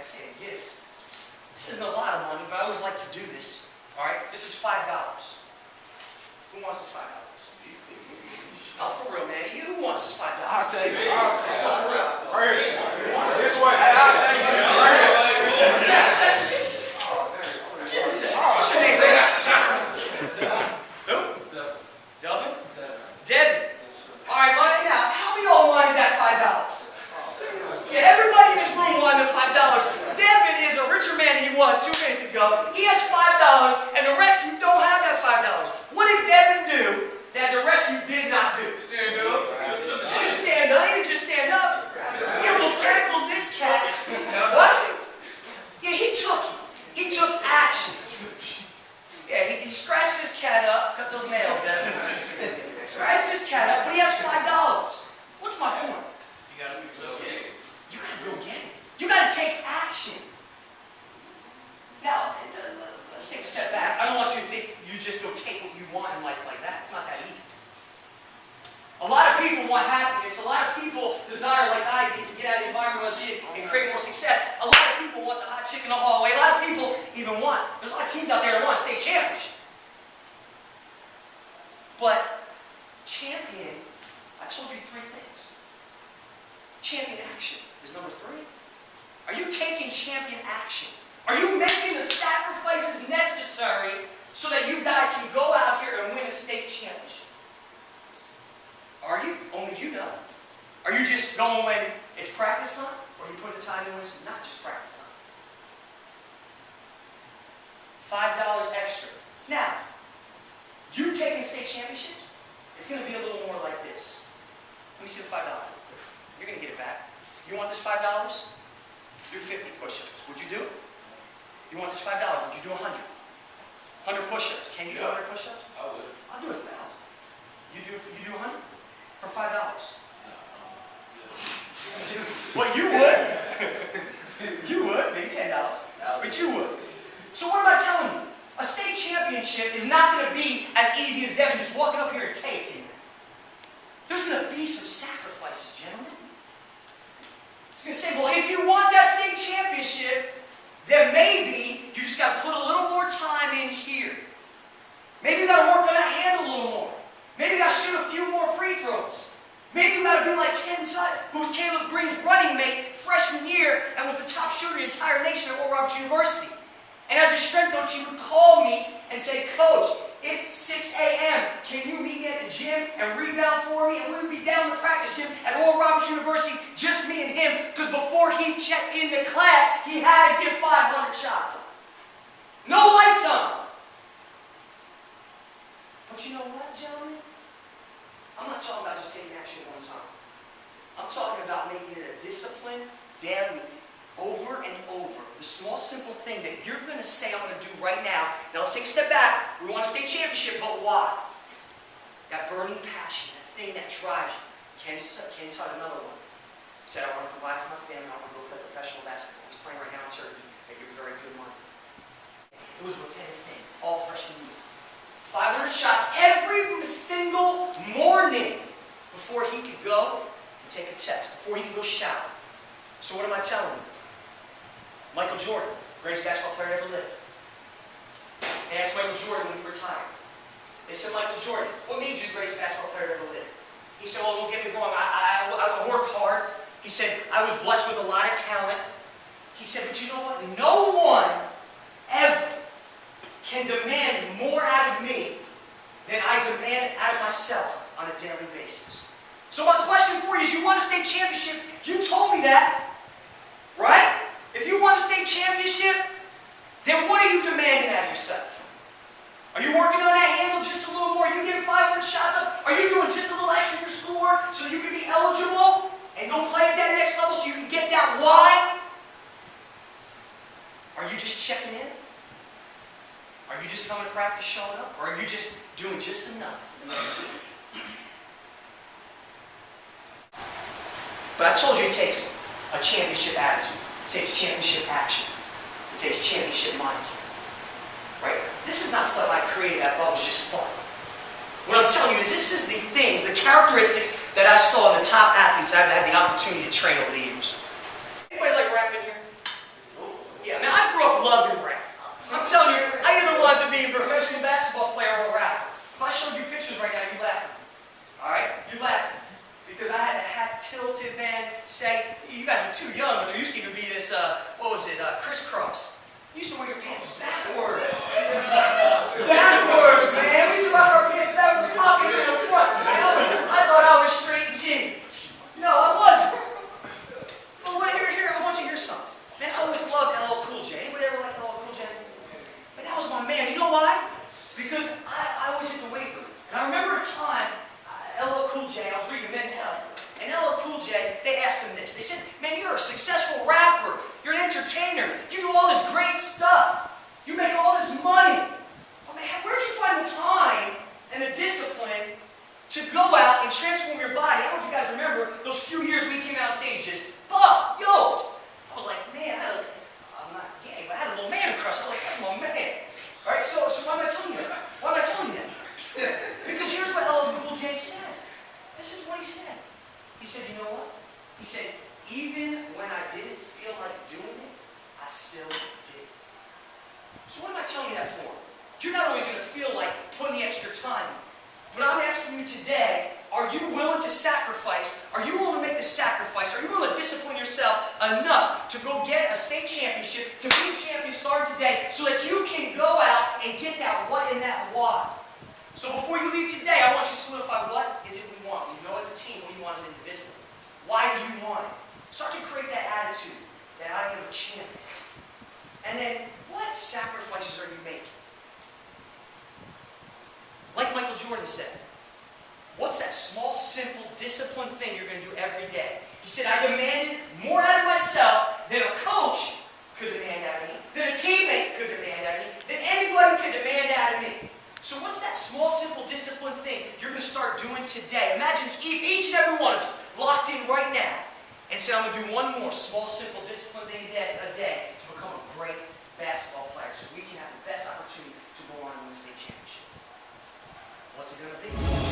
say a gift. This isn't a lot of money, but I always like to do this. All right? This is $5. Who wants this $5? Oh, for real, man. Who wants this $5? I'll take it. Oh, for real. Right here. This way. I'll take it. Right here. What's your name? Who? Dubbin? Devin. All right, right now, how many of y'all wanted that $5? Yeah, everybody in this room wanted the $5. Devin is a richer man than he was 2 minutes ago. He has $5, and the rest of you don't have that $5. What did Devin do that the rest of you did not do? Stand up. He didn't stand up. He didn't just stand up. He almost tackled this cat. What? Yeah, he took action. Yeah, he scratched his cat up. Cut those nails, Devin. Scratched his cat up, but he has $5. What's my point? You gotta go get it. You gotta go get it. You gotta take action. Now, let's take a step back. I don't want you to think you just go take what you want in life like that. It's not that easy. A lot of people want happiness. A lot of people desire, like I did, to get out of the environment I was in and create more success. A lot of people want the hot chick in the hallway. A lot of people even want, there's a lot of teams out there that want a state championship. But champion, I told you 3 things. Champion action is number 3. Are you taking champion action? Are you making the sacrifices necessary so that you guys can go out here and win a state championship? Are you? Only you know. Are you just going when it's practice time? Or you put the time in when it's not just practice time? $5 extra. Now, you taking state championships, it's going to be a little more like this. Let me see the $5. You're going to get it back. You want this $5? Do 50 push-ups. Would you do it? You want this $5? Would you do 100? 100 push-ups. Can you do 100 push-ups? I would. I'll do 1,000. You do 100? For $5. Well, you would. You would. Maybe $10. But you would. So what am I telling you? A state championship is not going to be as easy as Devin just walking up here and taking it. There's going to be some sacrifices, gentlemen. It's going to say, well, if you want that state championship, then maybe you just got to put a little more time in here. Maybe you got to work on that hand a little more. Maybe you got to shoot a few more free throws. Maybe you got to be like Ken Tutt, who was Caleb Green's running mate freshman year and was the top shooter in the entire nation at Oral Roberts University. And as a strength coach, he would call me and say, Coach, it's 6 a.m. Can you meet me at the gym and rebound for me? And we would be down in the practice gym at Oral Roberts University, just me and him, because before he checked into class, he had to get 500 shots on. No lights on. But you know what, gentlemen? I'm not talking about just taking action at one time. I'm talking about making it a discipline daily, over and over. The small, simple thing that you're going to say, I'm going to do right now. Now, let's take a step back. We want a state championship, but why? That burning passion, that thing that drives you. Ken Tutt, another one, said, I want to provide for my family. I want to go play professional basketball. He's playing right now in Turkey. They give very good money. It was a repetitive thing, all freshman year. 500 shots every single morning before he could go and take a test, before he could go shower. So what am I telling you? Michael Jordan, greatest basketball player to ever live. They asked Michael Jordan when he retired. They said, Michael Jordan, what made you the greatest basketball player to ever live? He said, well, don't get me wrong, I work hard. He said, I was blessed with a lot of talent. He said, but you know what? No one ever can demand more out of me than I demand out of myself on a daily basis. So my question for you is, you want a state championship? You told me that, right? If you want a state championship, then what are you demanding out of yourself? Are you working on that handle just a little more? Are you getting 500 shots up? Are you doing just a little extra in your schoolwork so you can be eligible and go play at that next level so you can get that why? Are you just checking in? Are you just coming to practice, showing up? Or are you just doing just enough? But I told you it takes a championship attitude. It takes championship action. It takes championship mindset. Right? This is not stuff I created I thought was just fun. What I'm telling you is this is the things, the characteristics that I saw in the top athletes I've had the opportunity to train over the years. Anybody like rapping here? love your rap. I'm telling you, I either wanted to be a professional basketball player or a rapper. If I showed you pictures right now, you laughing. All right? You laughing. Because I had the hat tilted, man. Say, you guys were too young, but there used to even be this, crisscross. You used to wear your pants backwards. Backwards, man. We used to rock our pants backwards with pockets in the front. I thought I was straight G. No, I wasn't. But here, I want you to hear something. Man, I always loved LL Cool J. Anybody ever like LL Cool J? Man, that was my man. You know why? Because I always hit the weight room. And I remember a time, LL Cool J, I was reading Men's Health, and LL Cool J, they asked him this. They said, man, you're a successful rapper. You're an entertainer. You do all this great stuff. You make all this money. But man, where'd you find the time and the discipline to go out and transform your body? I don't know if you guys remember those few years we came out stages, buff, yoked. I was like, man, I'm not gay, but I had a little man crush. I was like, that's my man. All right, so why am I telling you that? Why am I telling you that? Because here's what LL Cool J said. This is what he said. He said, you know what? He said, even when I didn't feel like doing it, I still did. So what am I telling you that for? You're not always going to feel like putting the extra time in. But I'm asking you today, are you willing to sacrifice? Are you willing to make the sacrifice? Are you willing to discipline yourself enough to go get a state championship, to be a champion starting today, so that you can go out and get that what and that why? So before you leave today, I want you to solidify what is it we want. You know as a team, what do you want as an individual? Why do you want it? Start to create that attitude that I am a champion. And then, what sacrifices are you making? Like Michael Jordan said, what's that small, simple, disciplined thing you're going to do every day? He said, I demanded more out of myself than a coach could demand out of me, than a teammate could demand out of me, than anybody could demand out of me. So what's that small, simple, disciplined thing you're going to start doing today? Imagine each and every one of you locked in right now and say, I'm going to do one more small, simple, disciplined thing a day to become a great basketball player so we can have the best opportunity to go on and win the state championship. What's it going to be?